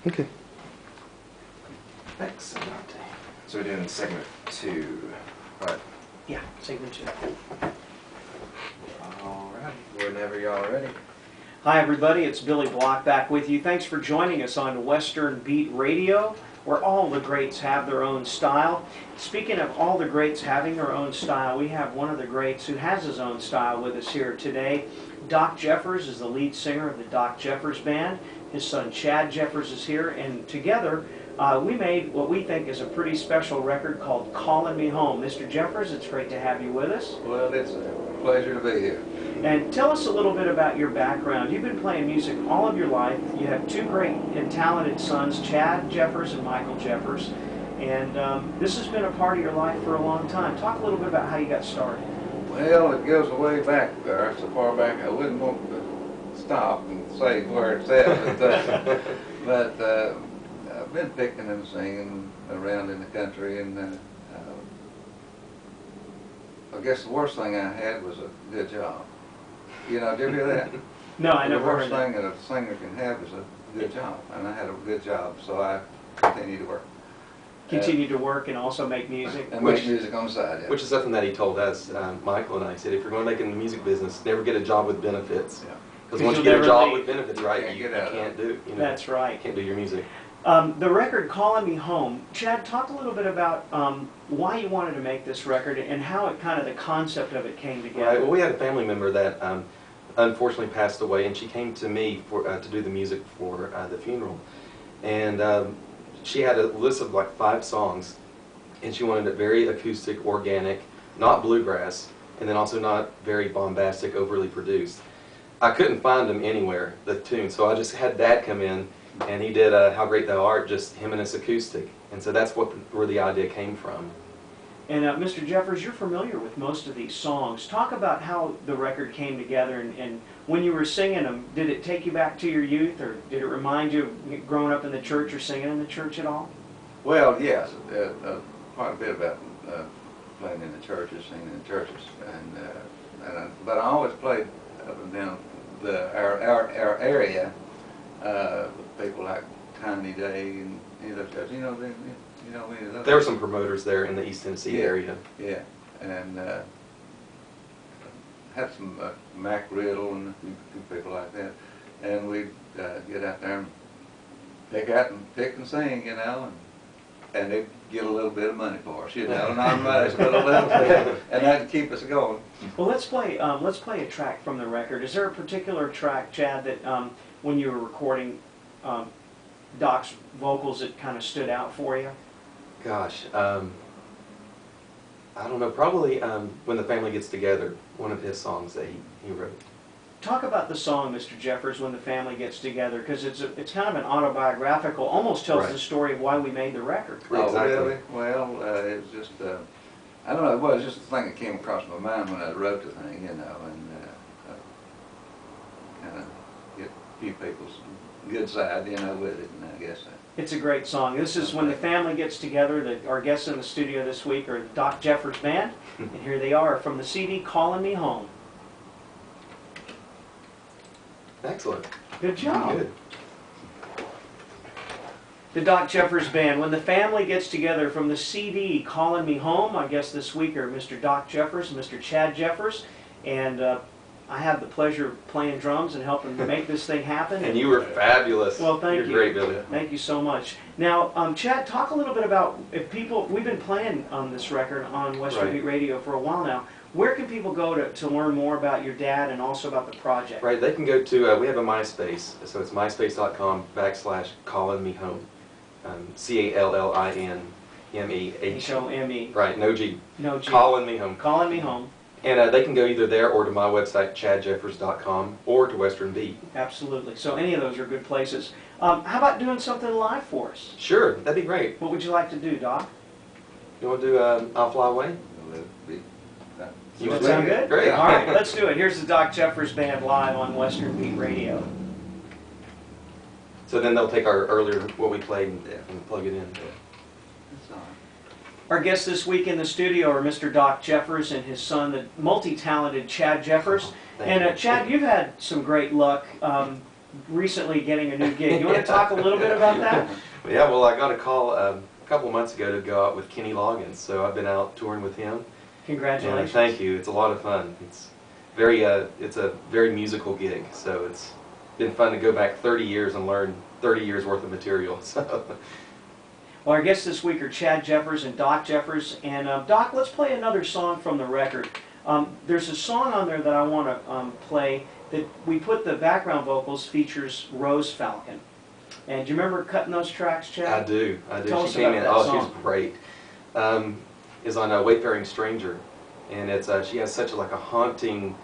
Okay. Excellent. So we're doing segment 2. Right. Yeah, segment 2. All right. Whenever y'all are ready. Hi everybody, it's Billy Block back with you. Thanks for joining us on Western Beat Radio, where all the greats have their own style. Speaking of all the greats having their own style, we have one of the greats who has his own style with us here today. Doc Jeffers is the lead singer of the Doc Jeffers Band. His son Chad Jeffers is here, and together we made what we think is a pretty special record called Callin' Me Home. Mr. Jeffers, it's great to have you with us. Well, it's a pleasure to be here. And tell us a little bit about your background. You've been playing music all of your life. You have two great and talented sons, Chad Jeffers and Michael Jeffers. And this has been a part of your life for a long time. Talk a little bit about how you got started. Well, it goes way back there, so far back I wouldn't want to stop and say where it's at. But I've been picking and singing around in the country, and I guess the worst thing I had was a good job. You know, did you hear that? No, I never heard The that. worst thing that a singer can have is a good job, and I had a good job, so I continued to work. Continue to work and also make music. And make music on the side, yeah. Which is something that he told us, Michael and I. He said, if you're going to make it in the music business, never get a job with benefits. Yeah. Because once you you'll get a never job leave. with benefits, right, Can't you get out of can't do, you know, That's right. can't do your music. The record Callin' Me Home, Chad, talk a little bit about why you wanted to make this record and how it kind of the concept of it came together. Right. Well, we had a family member that unfortunately passed away, and she came to me for to do the music for the funeral. And she had a list of like 5 songs, and she wanted it very acoustic, organic, not bluegrass, and then also not very bombastic, overly produced. I couldn't find them anywhere, the tune, so I just had Dad come in, and he did How Great Thou Art, just him and his acoustic. And so that's where the idea came from. And Mr. Jeffers, you're familiar with most of these songs. Talk about how the record came together, and when you were singing them, did it take you back to your youth, or did it remind you of growing up in the church or singing in the church at all? Well, yes, quite a bit about playing in the churches, singing in churches, but I always played up and down our area. People like Tiny Day and any of those guys. You know any of those? There were some promoters there in the East Tennessee area. Yeah, and had some Mac Riddle and a few people like that, and we'd get out there and pick and sing, you know, and they'd get a little bit of money for us, you know, not much, but a little bit, and that'd keep us going. Well, let's play a track from the record. Is there a particular track, Chad, that when you were recording Doc's vocals that kind of stood out for you? Gosh, I don't know, probably When the Family Gets Together, one of his songs that he wrote. Talk about the song, Mr. Jeffers, When the Family Gets Together, because it's kind of an autobiographical, almost tells Right. the story of why we made the record. Oh, Exactly. really? Well, it was just, I don't know, it was just a thing that came across my mind when I wrote the thing, you know, and kind of get a few people's good side, you know, with it, and I guess It's a great song. This is When the Family Gets Together. Our guests in the studio this week are the Doc Jeffers Band, and here they are from the CD Callin' Me Home. Excellent. Good job. Good. The Doc Jeffers Band, When the Family Gets Together, from the CD Callin' Me Home. Our guests this week are Mr. Doc Jeffers and Mr. Chad Jeffers, and I have the pleasure of playing drums and helping make this thing happen. And you were fabulous. Well, thank you. You're great, Billy. Thank you so much. Now, Chad, talk a little bit about if people, we've been playing on this record on Western Right. Beat Radio for a while now. Where can people go to learn more about your dad and also about the project? Right, they can go to, we have a MySpace, so it's myspace.com/callinmehome. CALLINMEHE. H-O-M-E. Right, no G. No G. Callin' Me Home. Callin' Me Home. And they can go either there or to my website, chadjeffers.com, or to Western Beat. Absolutely. So any of those are good places. How about doing something live for us? Sure, that'd be great. What would you like to do, Doc? You want to do I'll Fly Away? let it be. You Does want that sound good? Great. All right, let's do it. Here's the Doc Jeffers Band live on Western Beat Radio. So then they'll take our earlier, what we played, and plug it in. That's all right. Our guests this week in the studio are Mr. Doc Jeffers and his son, the multi-talented Chad Jeffers. Thank And you. Chad, you've had some great luck recently getting a new gig. You want to talk a little bit about that? Yeah, well, I got a call a couple months ago to go out with Kenny Loggins, so I've been out touring with him. Congratulations. And thank you. It's a lot of fun. It's a very musical gig, so it's been fun to go back 30 years and learn 30 years worth of material. So. Well, our guests this week are Chad Jeffers and Doc Jeffers. And Doc, let's play another song from the record. There's a song on there that I want to play that we put the background vocals features Rose Falcon. And do you remember cutting those tracks, Chad? I do. Tell She us came about in. that Oh, song. she was great. Is on Wayfaring Stranger, and it's she has such like a haunting